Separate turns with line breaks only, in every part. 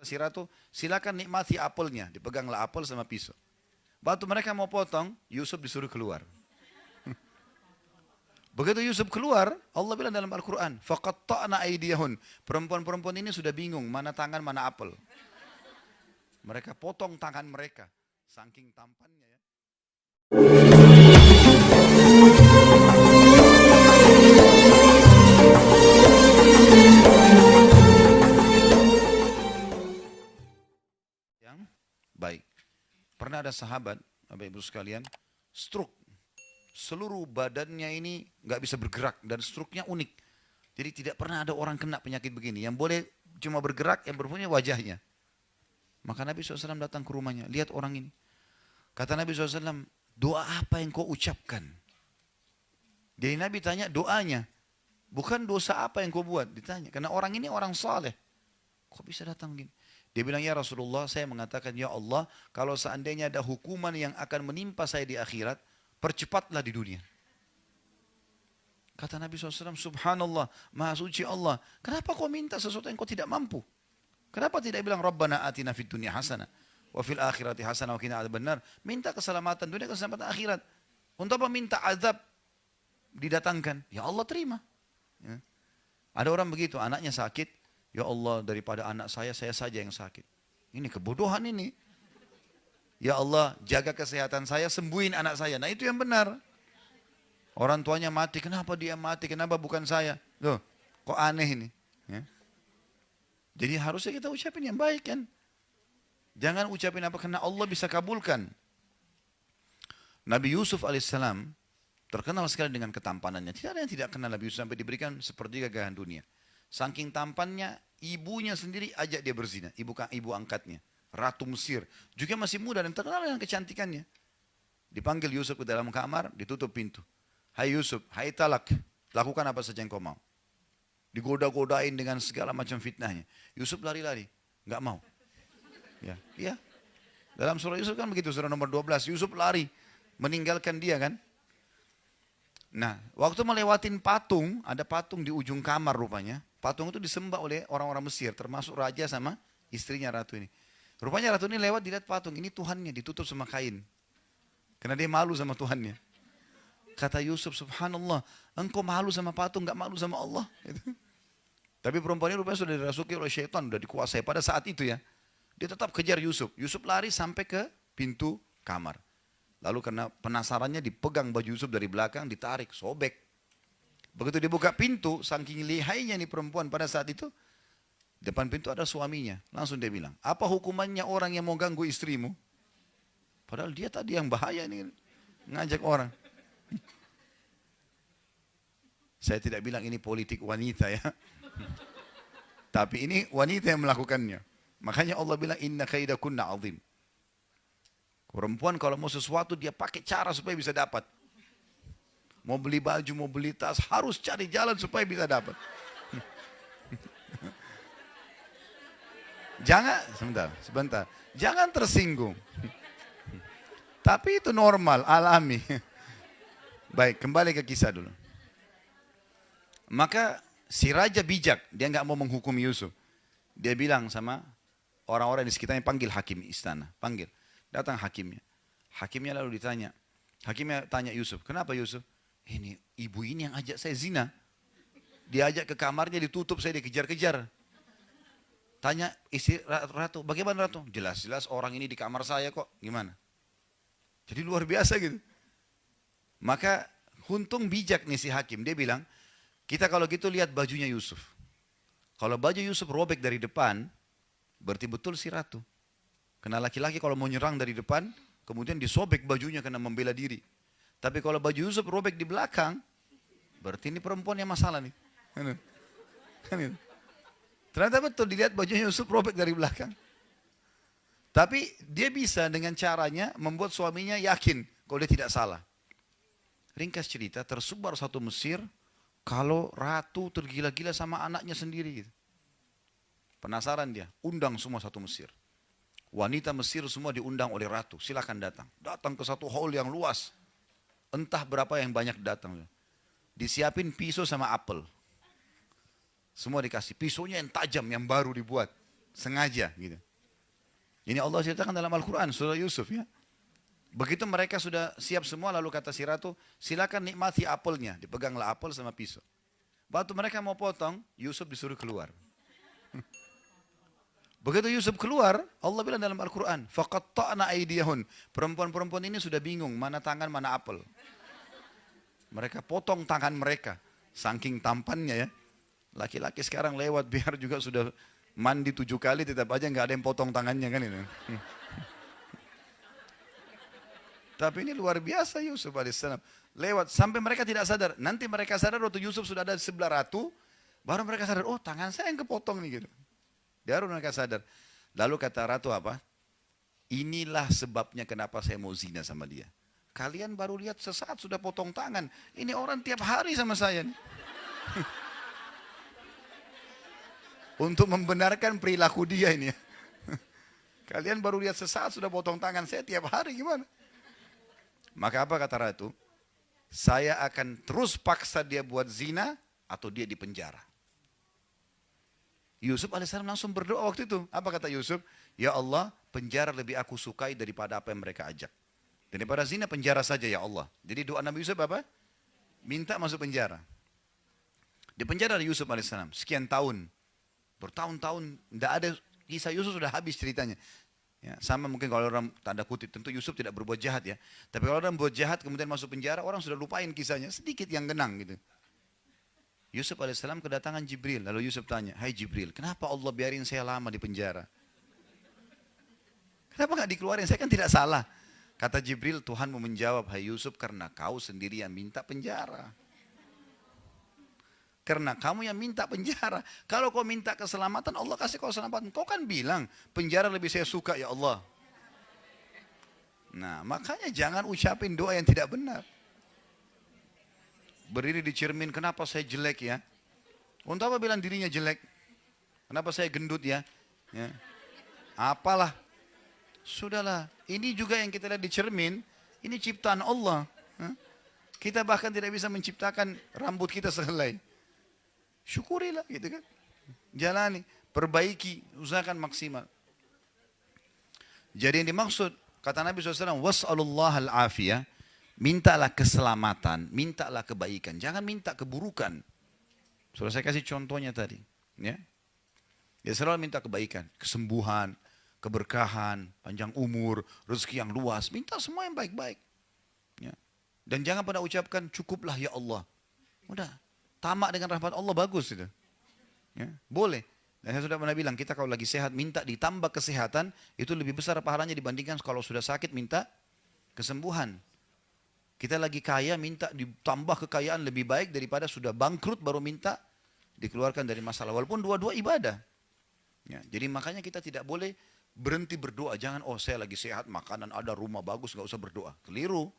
Si ratu, silakan nikmati apelnya. Dipeganglah apel sama pisau. Waktu mereka mau potong, Yusuf disuruh keluar. Begitu Yusuf keluar, Allah bilang dalam Al-Quran, faqatta'na aydiyahun. Perempuan-perempuan ini sudah bingung, mana tangan, mana apel. Mereka potong tangan mereka. Saking tampannya ya. Yang baik. Pernah ada sahabat, Bapak Ibu sekalian, stroke. Seluruh badannya ini nggak bisa bergerak dan struknya unik. Jadi tidak pernah ada orang kena penyakit begini. Yang boleh cuma bergerak, yang berpunya wajahnya. Maka Nabi SAW datang ke rumahnya, lihat orang ini. Kata Nabi SAW, doa apa yang kau ucapkan? Jadi Nabi tanya doanya, bukan dosa apa yang kau buat, ditanya. Karena orang ini orang saleh. Kok bisa datang gini? Dia bilang, ya Rasulullah, saya mengatakan, ya Allah, kalau seandainya ada hukuman yang akan menimpa saya di akhirat, percepatlah di dunia. Kata Nabi SAW, subhanallah, maha suci Allah. Kenapa kau minta sesuatu yang kau tidak mampu? Kenapa tidak bilang, Rabbana atina fid dunya hasanah, wa fil akhirati hasanah, wa qina adzabannar. Minta keselamatan dunia, keselamatan akhirat. Untuk apa minta azab didatangkan? Ya Allah terima. Ya. Ada orang begitu, anaknya sakit. Ya Allah, daripada anak saya saja yang sakit. Ini kebodohan ini. Ya Allah, jaga kesehatan saya, sembuhin anak saya. Nah itu yang benar. Orang tuanya mati, kenapa dia mati? Kenapa bukan saya? Loh, kok aneh ini? Ya. Jadi harusnya kita ucapin yang baik kan. Jangan ucapin apa, karena Allah bisa kabulkan. Nabi Yusuf alaihissalam terkenal sekali dengan ketampanannya. Tidak ada yang tidak kenal Nabi Yusuf sampai diberikan sepertiga gagahan dunia. Saking tampannya, ibunya sendiri ajak dia berzina. Ibu angkatnya. Ratu Mesir. Juga masih muda dan terkenal dengan kecantikannya. Dipanggil Yusuf ke dalam kamar, ditutup pintu. Hai Yusuf, hai talak. Lakukan apa saja yang kau mau. Digoda-godain dengan segala macam fitnahnya. Yusuf lari-lari. Nggak mau. Ya, iya. Dalam surah Yusuf kan begitu, surah nomor 12. Yusuf lari. Meninggalkan dia kan. Nah, waktu melewatin patung, ada patung di ujung kamar rupanya. Patung itu disembah oleh orang-orang Mesir, termasuk raja sama istrinya ratu ini. Rupanya ratu ini lewat, dilihat patung, ini Tuhannya, ditutup sama kain. Karena dia malu sama Tuhannya. Kata Yusuf, subhanallah, engkau malu sama patung, gak malu sama Allah. Tapi perempuan ini rupanya sudah dirasuki oleh syaitan, sudah dikuasai pada saat itu ya. Dia tetap kejar Yusuf. Yusuf lari sampai ke pintu kamar. Lalu karena penasarannya dipegang baju Yusuf dari belakang, ditarik, sobek. Begitu dibuka pintu, saking lihainya nih perempuan pada saat itu, depan pintu ada suaminya. Langsung dia bilang, apa hukumannya orang yang mau ganggu istrimu? Padahal dia tadi yang bahaya nih, ngajak orang. Saya tidak bilang ini politik wanita ya. Tapi ini wanita yang melakukannya. Makanya Allah bilang, inna kaidakunna azim. Perempuan kalau mau sesuatu, dia pakai cara supaya bisa dapat. Mau beli baju, mau beli tas, harus cari jalan supaya bisa dapat. Jangan, sebentar. Jangan tersinggung. Tapi itu normal, alami. Baik, kembali ke kisah dulu. Maka si raja bijak, dia nggak mau menghukum Yusuf. Dia bilang sama orang-orang di sekitarnya, panggil hakim istana. Panggil, datang hakimnya. Hakimnya lalu ditanya. Hakimnya tanya Yusuf, kenapa Yusuf? Ini ibu ini yang ajak saya zina. Dia ajak ke kamarnya, ditutup, saya dikejar-kejar. Tanya istri ratu, bagaimana ratu? Jelas-jelas orang ini di kamar saya kok, gimana? Jadi luar biasa gitu. Maka untung bijak nih si hakim, dia bilang, kita kalau gitu lihat bajunya Yusuf. Kalau baju Yusuf robek dari depan, berarti betul si ratu. Karena laki-laki kalau mau nyerang dari depan, kemudian disobek bajunya karena membela diri. Tapi kalau baju Yusuf robek di belakang, berarti ini perempuan yang masalah nih. Ternyata betul dilihat bajunya Yusuf robek dari belakang. Tapi dia bisa dengan caranya membuat suaminya yakin kalau dia tidak salah. Ringkas cerita, tersebar satu Mesir kalau ratu tergila-gila sama anaknya sendiri. Penasaran dia, undang semua satu Mesir. Wanita Mesir semua diundang oleh ratu, silakan datang. Datang ke satu hall yang luas. Entah berapa yang banyak datang. Disiapin pisau sama apel. Semua dikasih. Pisaunya yang tajam, yang baru dibuat. Sengaja gitu. Ini Allah ceritakan dalam Al-Quran, surah Yusuf ya. Begitu mereka sudah siap semua, lalu kata si ratu, silakan nikmati apelnya. Dipeganglah apel sama pisau. Waktu mereka mau potong, Yusuf disuruh keluar. Begitu Yusuf keluar, Allah bilang dalam Al-Quran, faqatta'na aydiyahun. Perempuan-perempuan ini sudah bingung, mana tangan, mana apel. Mereka potong tangan mereka, saking tampannya ya. Laki-laki sekarang lewat biar juga sudah mandi 7 kali, tetap aja nggak ada yang potong tangannya kan ini. Tapi ini luar biasa Yusuf alaihissalam. Lewat sampai mereka tidak sadar. Nanti mereka sadar waktu Yusuf sudah ada di sebelah ratu, baru mereka sadar, oh tangan saya yang kepotong nih gitu. Baru mereka sadar. Lalu kata ratu apa? Inilah sebabnya kenapa saya mau zina sama dia. Kalian baru lihat sesaat sudah potong tangan. Ini orang tiap hari sama saya nih. Untuk membenarkan perilaku dia ini. Kalian baru lihat sesaat sudah potong tangan, saya tiap hari gimana? Maka apa kata ratu? Saya akan terus paksa dia buat zina atau dia dipenjara. Yusuf alaihissalam langsung berdoa waktu itu. Apa kata Yusuf? Ya Allah, penjara lebih aku sukai daripada apa yang mereka ajak. Daripada zina, penjara saja ya Allah. Jadi doa Nabi Yusuf apa? Minta masuk penjara. Di penjara Yusuf alaihissalam sekian tahun. Bertahun-tahun, tidak ada kisah Yusuf sudah habis ceritanya. Ya, sama mungkin kalau orang tanda kutip, tentu Yusuf tidak berbuat jahat ya. Tapi kalau orang berbuat jahat kemudian masuk penjara, orang sudah lupain kisahnya, sedikit yang genang gitu. Yusuf alaihissalam kedatangan Jibril, lalu Yusuf tanya, hai Jibril, kenapa Allah biarin saya lama di penjara? Kenapa nggak dikeluarin? Saya kan tidak salah. Kata Jibril, Tuhanmu menjawab, hai Yusuf, karena kau sendiri yang minta penjara. Karena kamu yang minta penjara. Kalau kau minta keselamatan, Allah kasih kau keselamatan. Kau kan bilang, penjara lebih saya suka ya Allah. Nah, makanya jangan ucapin doa yang tidak benar. Berdiri di cermin, kenapa saya jelek ya? Untuk apa bilang dirinya jelek? Kenapa saya gendut ya? Ya. Apalah. Sudahlah, ini juga yang kita lihat di cermin, ini ciptaan Allah. Kita bahkan tidak bisa menciptakan rambut kita sehelai. Syukurilah gitu kan. Jalani, perbaiki, usahakan maksimal. Jadi yang dimaksud, kata Nabi SAW, was'alullah al-afiyah, mintalah keselamatan, mintalah kebaikan, jangan minta keburukan. Sudah saya kasih contohnya tadi. Ya, dia selalu minta kebaikan, kesembuhan, keberkahan, panjang umur, rezeki yang luas, minta semua yang baik-baik. Ya. Dan jangan pernah ucapkan, cukuplah ya Allah. Udah. Tamak dengan rahmat Allah bagus itu. Ya, boleh. Dan saya sudah pernah bilang, kita kalau lagi sehat minta ditambah kesehatan, itu lebih besar pahalanya dibandingkan kalau sudah sakit minta kesembuhan. Kita lagi kaya minta ditambah kekayaan lebih baik daripada sudah bangkrut baru minta dikeluarkan dari masalah. Walaupun dua-dua ibadah. Ya, jadi makanya kita tidak boleh berhenti berdoa. Jangan, oh saya lagi sehat, makanan ada, rumah bagus, gak usah berdoa. Keliru.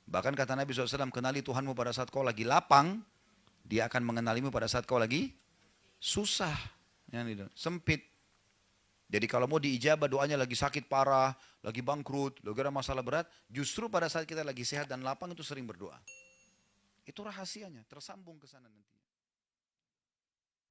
Bahkan kata Nabi SAW, kenali Tuhanmu pada saat kau lagi lapang, dia akan mengenalimu pada saat kau lagi susah, sempit. Jadi kalau mau diijabah doanya lagi sakit parah, lagi bangkrut, lagi ada masalah berat, justru pada saat kita lagi sehat dan lapang itu sering berdoa. Itu rahasianya, tersambung ke sana nanti.